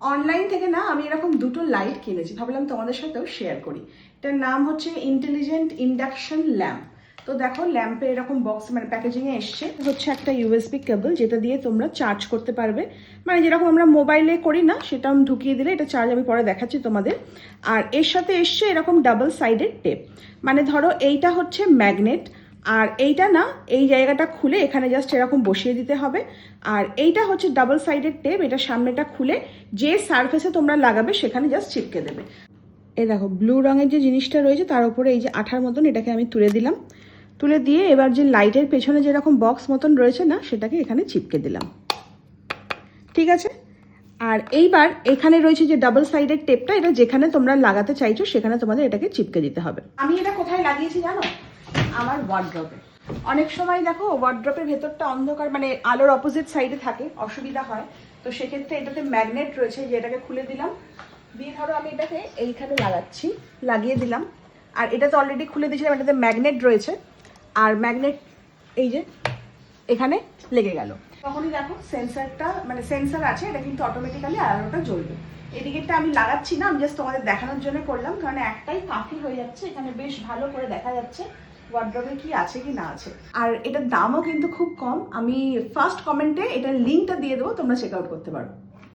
Online থেকে না আমি এরকম দুটো লাইট কিনেছি, ভাবলাম তোমাদের সাথেও শেয়ার করি। এটার নাম হচ্ছে ইন্টেলিজেন্ট ইন্ডাকশন ল্যাম্প। তো দেখো ল্যাম্পে এরকম বক্স মানে প্যাকেজিংয়ে এসছে, হচ্ছে একটা ইউএসবি কেবল যেটা দিয়ে তোমরা চার্জ করতে পারবে, মানে যেরকম আমরা মোবাইলে করি না সেটা ঢুকিয়ে দিলে এটা চার্জ, আমি পরে দেখাচ্ছি তোমাদের। আর এর সাথে এসছে এরকম ডাবল সাইডেড টেপ, মানে ধরো এইটা হচ্ছে ম্যাগনেট, আর এইটা না এই জায়গাটা খুলে এখানে জাস্ট এরকম বসিয়ে দিতে হবে। আর এইটা হচ্ছে ডাবল সাইডেড টেপ, এটা সামনেটা খুলে যে সারফেসে তোমরা লাগাবে সেখানে জাস্ট চিপকে দেবে। এই দেখো ব্লু রঙের যে জিনিসটা রয়েছে তার উপরে এই যে আঠার মতন এটাকে আমি তুলে দিলাম, তুলে দিয়ে এবার যে লাইটের পেছনে যেরকম বক্স মতন রয়েছে না সেটাকে এখানে চিপকে দিলাম, ঠিক আছে। আর এইবার এখানে রয়েছে যে ডাবল সাইডেড টেপটা, এটা যেখানে তোমরা লাগাতে চাইছো সেখানে তোমাদের এটাকে চিপকে দিতে হবে। আমি এটা কোথায় লাগিয়েছি জানো? আমার ওয়ার্ড্রপে। অনেক সময় দেখো ওয়ার্ড্রপের ভেতরটা অন্ধকার, মানে আলোর অপোজিট সাইডে থাকে, অসুবিধা হয়, তো সেক্ষেত্রে এটাতে ম্যাগনেট রয়েছে, যে এটাকে খুলে দিলাম, দিয়ে ধরো আমি এটাকে এইখানে লাগাচ্ছি, লাগিয়ে দিলাম। আর এটা তো অলরেডি খুলে দিয়েছিলাম, এটাতে ম্যাগনেট রয়েছে, আর ম্যাগনেট এই যে এখানে লেগে গেল, তখনই দেখো সেন্সারটা, মানে সেন্সার আছে, এটা কিন্তু অটোমেটিক্যালি আলোটা জ্বলবে। এদিকেরটা আমি লাগাচ্ছি না, আমি জাস্ট তোমাদের দেখানোর জন্য করলাম, কারণ একটাই কাফি হয়ে যাচ্ছে, এখানে বেশ ভালো করে দেখা যাচ্ছে ওয়ার্ড্রবে কি আছে কি না আছে। আর এটার দামও কিন্তু খুব কম, আমি ফার্স্ট কমেন্টে এটার লিঙ্কটা দিয়ে দেবো, তোমরা চেক আউট করতে পারো।